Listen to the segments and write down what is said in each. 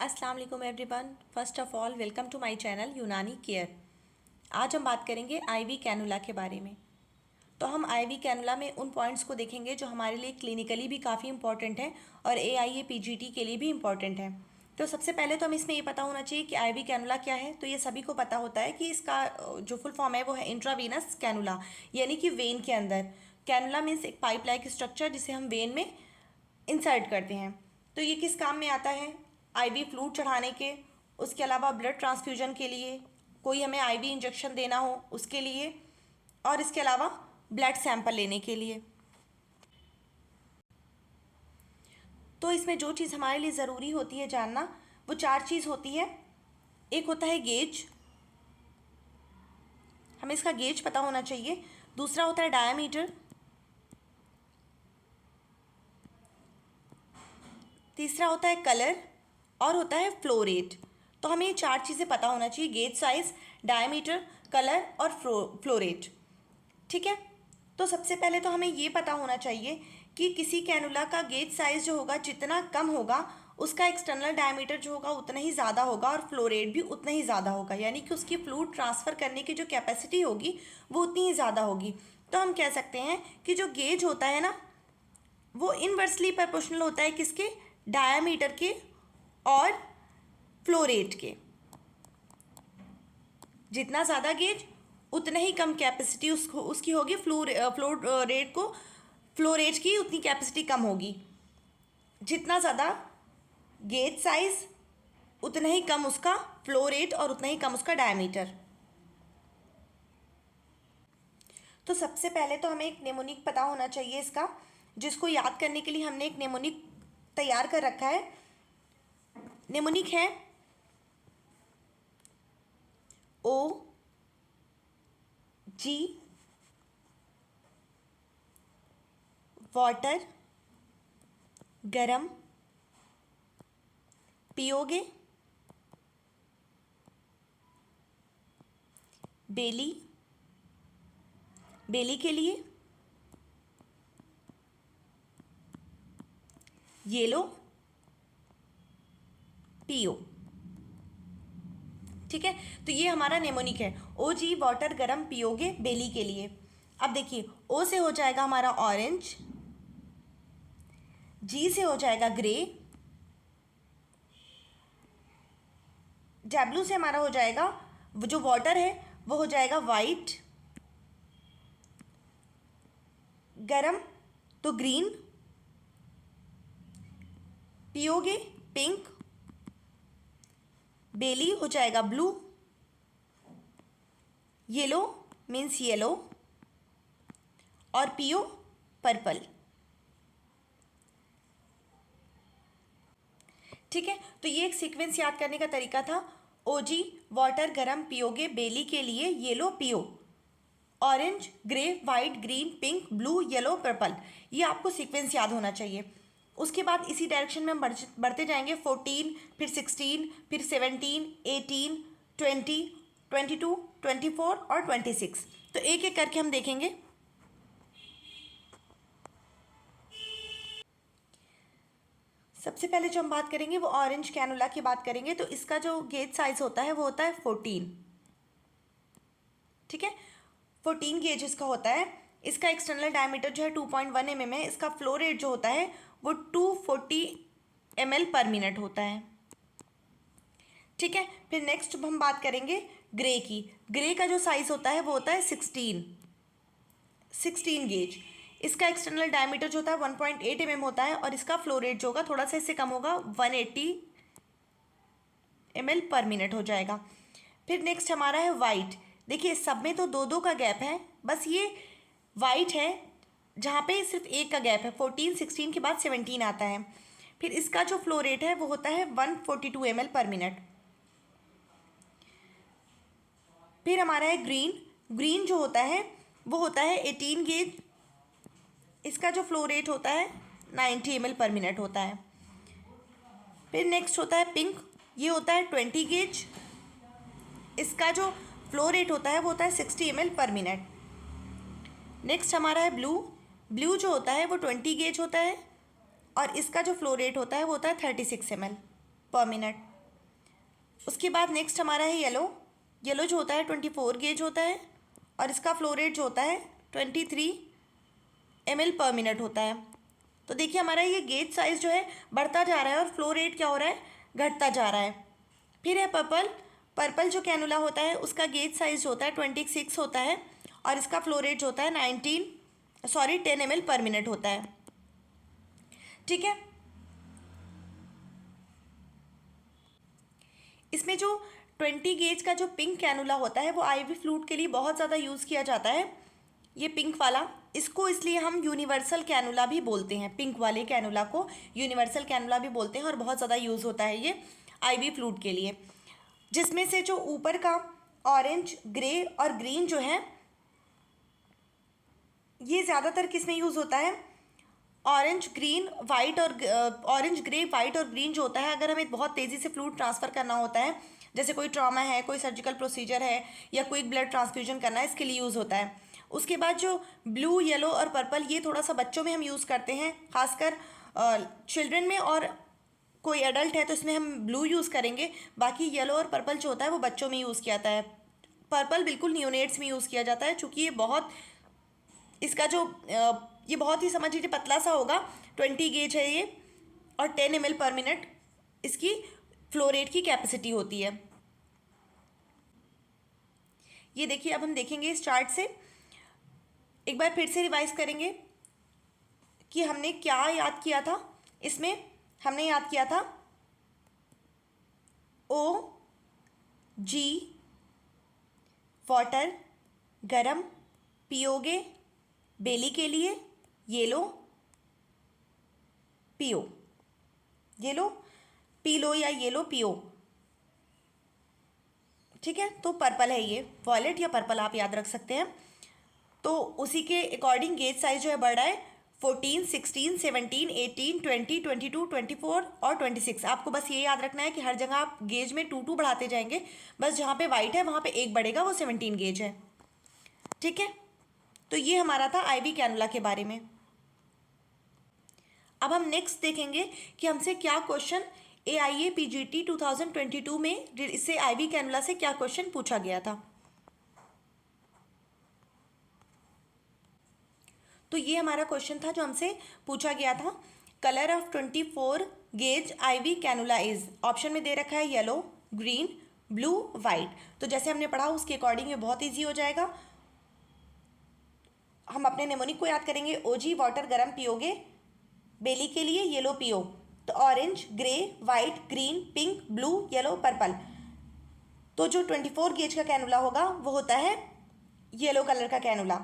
अस्सलाम वालेकुम everyone. First of all welcome to my channel Unani care. आज हम बात करेंगे आईवी कैनुला के बारे में। तो हम आईवी कैनुला में उन पॉइंट्स को देखेंगे जो हमारे लिए क्लिनिकली भी काफ़ी इंपॉर्टेंट है और एआईए पीजीटी के लिए भी इम्पॉर्टेंट है। तो सबसे पहले तो हमें इसमें ये पता होना चाहिए कि आईवी कैनुला क्या है। तो ये सभी को पता होता है कि इसका जो फुल फॉर्म है वो है इंट्रावीनस कैनुला, यानी कि वेन के अंदर। कैनुला मीन्स एक पाइप लाइक स्ट्रक्चर जिसे हम वेन में इंसर्ट करते हैं। तो ये किस काम में आता है? आईवी फ्लूइड चढ़ाने के, उसके अलावा ब्लड ट्रांसफ्यूजन के लिए, कोई हमें आईवी इंजेक्शन देना हो उसके लिए, और इसके अलावा ब्लड सैंपल लेने के लिए। तो इसमें जो चीज़ हमारे लिए ज़रूरी होती है जानना, वो चार चीज़ होती है। एक होता है गेज, हमें इसका गेज पता होना चाहिए। दूसरा होता है डायामीटर। तीसरा होता है कलर और होता है फ्लो रेट। तो हमें ये चार चीज़ें पता होना चाहिए: गेज साइज, डायमीटर, कलर और फ्लो रेट। ठीक है। तो सबसे पहले तो हमें ये पता होना चाहिए कि किसी कैनुला का गेज साइज जो होगा जितना कम होगा उसका एक्सटर्नल डायमीटर जो होगा उतना ही ज़्यादा होगा और फ्लो रेट भी उतना ही ज़्यादा होगा, यानी कि उसकी फ्लूइड ट्रांसफ़र करने की जो कैपेसिटी होगी वो उतनी ही ज़्यादा होगी। तो हम कह सकते हैं कि जो गेज होता है ना, वो इनवर्सली प्रोपोर्शनल होता है किसके? डायामीटर के और फ्लो रेट के। जितना ज़्यादा गेज उतना ही कम कैपेसिटी उसकी होगी। फ्लो रेट को फ्लो रेट की उतनी कैपेसिटी कम होगी। जितना ज़्यादा गेज साइज उतना ही कम उसका फ्लो रेट और उतना ही कम उसका डायमीटर। तो सबसे पहले तो हमें एक नेमोनिक पता होना चाहिए इसका, जिसको याद करने के लिए हमने एक नेमोनिक तैयार कर रखा है। नेमोनिक है ओ जी वाटर गरम पियोगे, बेली, बेली के लिए येलो पियो। ठीक है। तो ये हमारा नेमोनिक है, ओ जी वाटर गरम पियोगे बेली के लिए। अब देखिए, ओ से हो जाएगा हमारा ऑरेंज, जी से हो जाएगा ग्रे, डब्ल्यू से हमारा हो जाएगा जो वाटर है वो हो जाएगा वाइट, गरम तो ग्रीन, पियोगे पिंक, बेली हो जाएगा ब्लू, येलो मीन्स येलो और पियो पर्पल। ठीक है। तो ये एक सीक्वेंस याद करने का तरीका था। ओजी वाटर गरम पियोगे बेली के लिए येलो पियो, orange grey white green pink blue yellow purple. ये आपको सीक्वेंस याद होना चाहिए। उसके बाद इसी डायरेक्शन में हम बढ़ते जाएंगे। 14, फिर 16, फिर 17, 18, 20, 22, 24 और 26। तो एक एक करके हम देखेंगे। सबसे पहले जो हम बात करेंगे वो ऑरेंज कैनुला की बात करेंगे। तो इसका जो गेज साइज होता है वो होता है 14। ठीक है। 14 गेज इसका होता है। इसका एक्सटर्नल डायमीटर जो है 2.1 mm है। इसका फ्लो रेट जो होता है वो 240 ml पर मिनट होता है। ठीक है। फिर नेक्स्ट हम बात करेंगे ग्रे की। ग्रे का जो साइज होता है वो होता है 16 गेज। इसका एक्सटर्नल डायमीटर जो होता है 1.8 mm होता है और इसका फ्लो रेट जो होगा थोड़ा सा इससे कम होगा, 180 ml पर मिनट हो जाएगा। फिर नेक्स्ट हमारा है वाइट। देखिए सब में तो दो दो का गैप है, बस ये वाइट है जहाँ पे सिर्फ एक का गैप है। 14, 16 के बाद 17 आता है। फिर इसका जो फ्लो रेट है वो होता है 142 ml पर मिनट। फिर हमारा है ग्रीन। ग्रीन जो होता है वो होता है 18 गेज। इसका जो फ्लो रेट होता है 90 ml पर मिनट होता है। फिर नेक्स्ट होता है पिंक। ये होता है 20 गेज। इसका जो फ्लो रेट होता है वो होता है 60 ml पर मिनट। नेक्स्ट हमारा है ब्लू। ब्लू जो होता है वो 20 गेज होता है और इसका जो फ्लो रेट होता है वो होता है 36 ml। पर मिनट। उसके बाद नेक्स्ट हमारा है येलो। येलो जो होता है 24 गेज होता है और इसका फ्लो रेट जो होता है 23 ml पर मिनट होता है। तो देखिए हमारा ये गेज साइज़ जो है बढ़ता जा रहा है और फ्लो रेट क्या हो रहा है, घटता जा रहा है। फिर है पर्पल। पर्पल जो कैनुला होता है उसका गेज साइज जो होता है 26 होता है और इसका फ्लो रेट जो होता है 10 ml पर मिनट होता है। ठीक है, इसमें जो 20 गेज का जो पिंक कैनुला होता है वो आईवी फ्लूइड के लिए बहुत ज़्यादा यूज़ किया जाता है। ये पिंक वाला, इसको इसलिए हम यूनिवर्सल कैनुला भी बोलते हैं। पिंक वाले कैनुला को यूनिवर्सल कैनुला भी बोलते हैं और बहुत ज़्यादा यूज़ होता है ये आईवी फ्लूइड के लिए। जिसमें से जो ऊपर का ऑरेंज, ग्रे और ग्रीन जो है ये ज़्यादातर किस में यूज़ होता है, ऑरेंज ग्रीन वाइट और ऑरेंज ग्रे वाइट और ग्रीन जो होता है, अगर हमें बहुत तेज़ी से फ्लूइड ट्रांसफ़र करना होता है, जैसे कोई ट्रॉमा है, कोई सर्जिकल प्रोसीजर है या कोई ब्लड ट्रांसफ्यूजन करना है, इसके लिए यूज़ होता है। उसके बाद जो ब्लू, येलो और पर्पल ये थोड़ा सा बच्चों में हम यूज़ करते हैं, खासकर चिल्ड्रन में, और कोई एडल्ट है तो इसमें हम ब्लू यूज़ करेंगे। बाकी येलो और पर्पल जो होता है वो बच्चों में यूज़ किया जाता है। पर्पल बिल्कुल नियोनेट्स में यूज़ किया जाता है, चूँकि ये बहुत, इसका जो ये बहुत ही समझ लीजिए पतला सा होगा, 20 गेज है ये और 10 ml पर मिनट इसकी फ्लो रेट की कैपेसिटी होती है। ये देखिए अब हम देखेंगे इस चार्ट से, एक बार फिर से रिवाइज करेंगे कि हमने क्या याद किया था। इसमें हमने याद किया था ओ जी वाटर गरम पियोगे, बेली के लिए ये लो पियो, ये लो पी लो या ये लो पियो। ठीक है, तो पर्पल है ये, वॉयलेट या पर्पल आप याद रख सकते हैं। तो उसी के अकॉर्डिंग गेज साइज जो है बढ़ रहा है 14, 16, 17, 18, 20, 22, 24 और 26। आपको बस ये याद रखना है कि हर जगह आप गेज में 2 बढ़ाते जाएंगे, बस जहाँ पे वाइट है वहाँ पे 1 बढ़ेगा, वो 17 गेज है। ठीक है, तो ये हमारा था आईवी कैनुला के बारे में। अब हम नेक्स्ट देखेंगे कि हमसे क्या क्वेश्चन AIA PGT 2022 में इससे आईवी कैनुला से क्या क्वेश्चन पूछा गया था। तो ये हमारा क्वेश्चन था जो हमसे पूछा गया था। Colour of 24 gauge IV cannula is, option में दे रखा है येलो, ग्रीन, ब्लू, वाइट। तो जैसे हमने पढ़ा उसके अकॉर्डिंग ये बहुत ईजी हो जाएगा। हम अपने नेमोनिक को याद करेंगे, ओजी वाटर गरम पियोगे, बेली के लिए येलो पियो। तो orange, grey, white, green, pink, blue, yellow, purple. तो जो 24 गेज का कैनुला होगा वो होता है येलो कलर का cannula.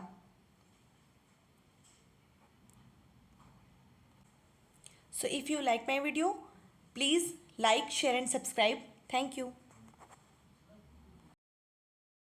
So if you like my video, please like, share and subscribe. Thank you.